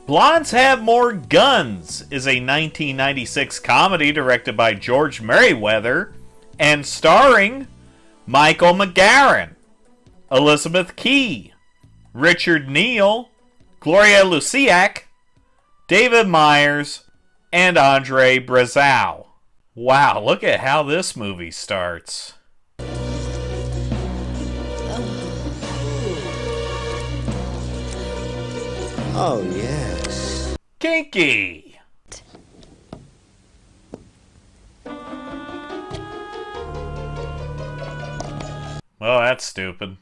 Blondes Have More Guns is a 1996 comedy directed by George Merriweather and starring Michael McGaharn, Elizabeth Key, Richard Neal, Gloria Lusiak, David Myers, and Andre Brazeau. Wow, look at how this movie starts. Oh, yes. Kinky! Well, that's stupid.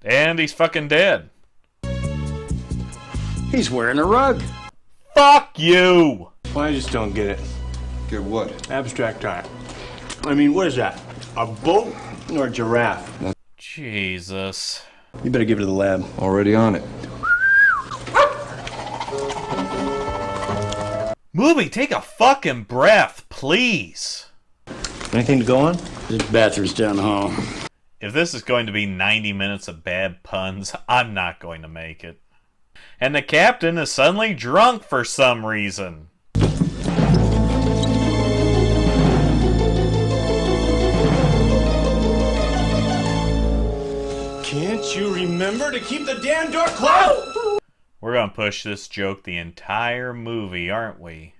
And he's fucking dead. He's wearing a rug. Fuck you! Well, I just don't get it. Get what? Abstract art. I mean, what is that? A boat or a giraffe? Jesus. You better give it to the lab. Already on it. Movie, take a fucking breath, please. Anything to go on? This bathroom's down the hall. If this is going to be 90 minutes of bad puns, I'm not going to make it. And the captain is suddenly drunk for some reason. Can't you remember to keep the damn door closed? We're going to push this joke the entire movie, aren't we?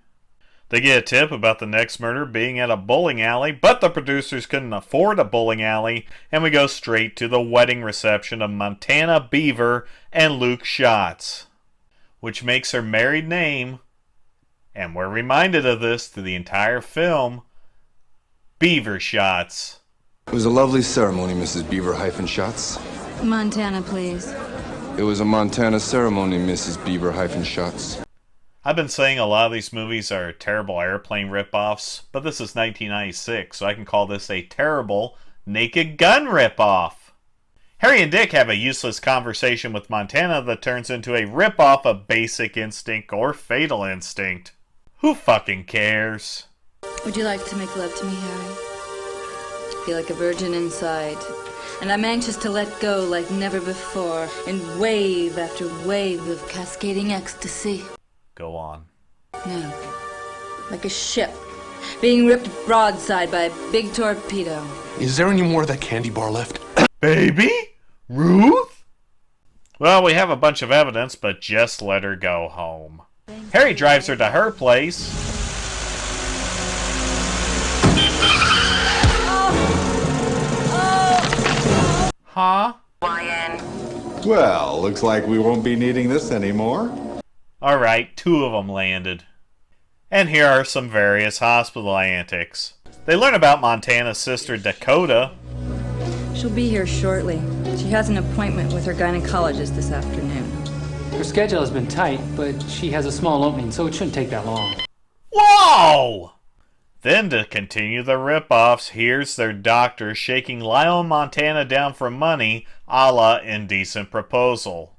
They get a tip about the next murder being at a bowling alley, but the producers couldn't afford a bowling alley, and we go straight to the wedding reception of Montana Beaver and Luke Shotz, which makes her married name, and we're reminded of this through the entire film, Beaver Shotz. It was a lovely ceremony, Mrs. Beaver-Shotz. Montana, please. It was a Montana ceremony, Mrs. Beaver-Shotz. I've been saying a lot of these movies are terrible airplane ripoffs, but this is 1996, so I can call this a terrible Naked Gun ripoff. Harry and Dick have a useless conversation with Montana that turns into a ripoff of Basic Instinct or Fatal Instinct. Who fucking cares? Would you like to make love to me, Harry? Feel like a virgin inside. And I'm anxious to let go like never before, in wave after wave of cascading ecstasy. Go on. No. Like a ship, being ripped broadside by a big torpedo. Is there any more of that candy bar left? Baby? Ruth? Well, we have a bunch of evidence, but just let her go home. Harry drives her to her place. Huh? Well, looks like we won't be needing this anymore. Alright, 2 of them landed. And here are some various hospital antics. They learn about Montana's sister Dakota. She'll be here shortly. She has an appointment with her gynecologist this afternoon. Her schedule has been tight, but she has a small opening, so it shouldn't take that long. Whoa! Then to continue the ripoffs, here's their doctor shaking Lyle and Montana down for money, a la Indecent Proposal.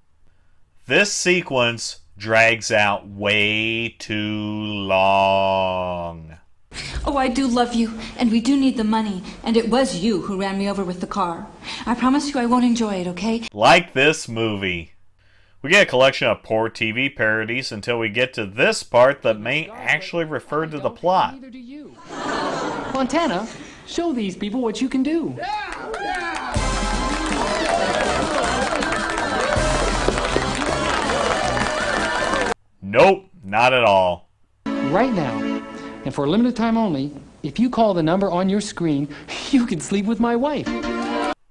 This sequence drags out way too long. Oh, I do love you, and we do need the money, and it was you who ran me over with the car. I promise you I won't enjoy it, okay? Like this movie. We get a collection of poor TV parodies until we get to this part that may actually refer to the plot. Neither do you. Montana, show these people what you can do. Nope, not at all. Right now, and for a limited time only, if you call the number on your screen, you can sleep with my wife.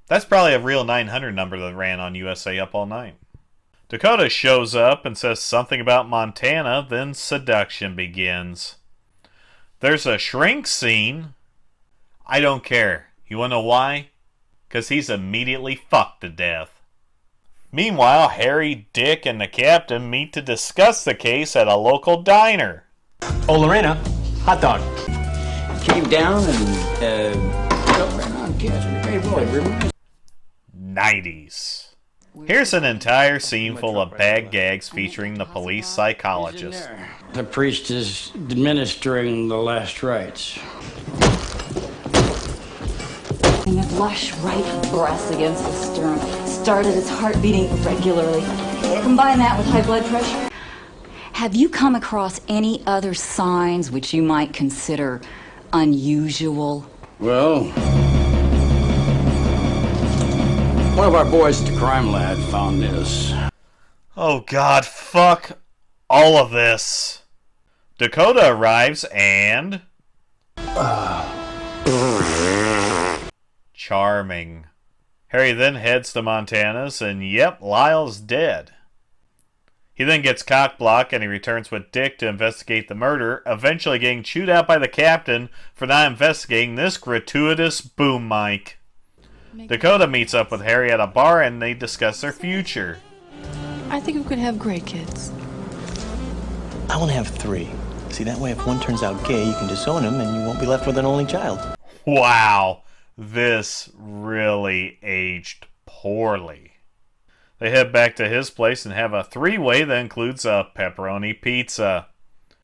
That's probably a real 900 number that ran on USA Up All Night. Dakota shows up and says something about Montana, then seduction begins. There's a shrink scene. I don't care. You wanna know why? 'Cause he's immediately fucked to death. Meanwhile, Harry, Dick, and the captain meet to discuss the case at a local diner. Oh, Lorena, hot dog. Came down and jumped right on catching. Hey, boy, remember? 90s. Here's an entire scene full of bad gags featuring the police psychologist. The priest is administering the last rites. And the lush right breast against the sternum started his heart beating irregularly. Combine that with high blood pressure, Have you come across any other signs which you might consider unusual? Well, one of our boys at the crime lab found this. Oh God, fuck all of this. Dakota arrives and... Charming. Harry then heads to Montana's and yep, Lyle's dead. He then gets cock-blocked and he returns with Dick to investigate the murder, eventually getting chewed out by the captain for not investigating this gratuitous boom mic. Dakota meets up with Harry at a bar and they discuss their future. I think we could have great kids. I want to have 3. See, that way if one turns out gay, you can disown him and you won't be left with an only child. Wow, this really aged poorly. They head back to his place and have a 3-way that includes a pepperoni pizza.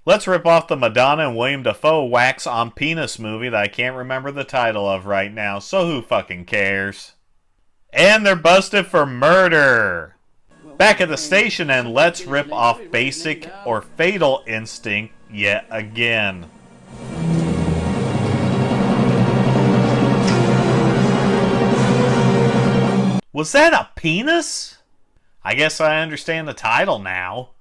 Let's rip off the Madonna and William Dafoe wax on penis movie that I can't remember the title of right now, so who fucking cares? And they're busted for murder! Back at the station and let's rip off Basic or Fatal Instinct yet again. Was that a penis? I guess I understand the title now.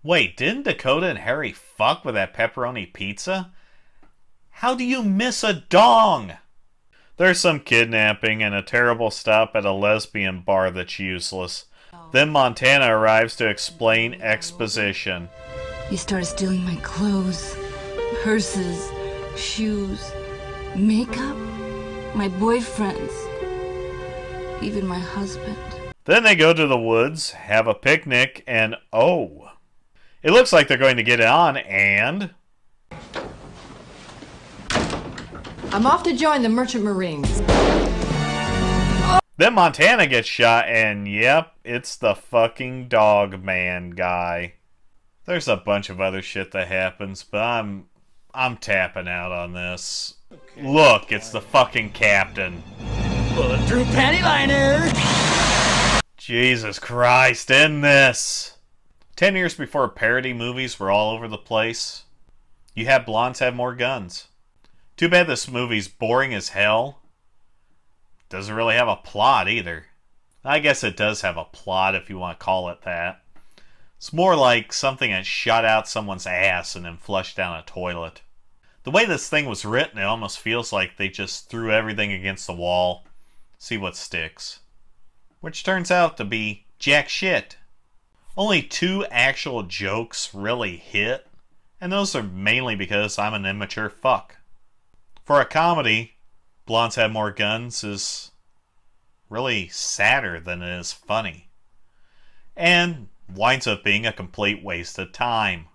Wait, didn't Dakota and Harry fuck with that pepperoni pizza? How do you miss a dong? There's some kidnapping and a terrible stop at a lesbian bar that's useless. Then Montana arrives to explain exposition. You started stealing my clothes, purses, shoes, makeup, my boyfriends, even my husband. Then they go to the woods, have a picnic, and oh, it looks like they're going to get it on, and... I'm off to join the Merchant Marines. Then Montana gets shot, and yep, it's the fucking dog man guy. There's a bunch of other shit that happens, but I'm tapping out on this. Okay. Look, it's the fucking captain. Bulletproof panty liner! Jesus Christ, end this! 10 years before parody movies were all over the place, you had blondes have more guns. Too bad this movie's boring as hell. Doesn't really have a plot either. I guess it does have a plot if you want to call it that. It's more like something that shot out someone's ass and then flushed down a toilet. The way this thing was written, it almost feels like they just threw everything against the wall. See what sticks. Which turns out to be jack shit. Only 2 actual jokes really hit, and those are mainly because I'm an immature fuck. For a comedy, Blondes Have More Guns is really sadder than it is funny, and winds up being a complete waste of time.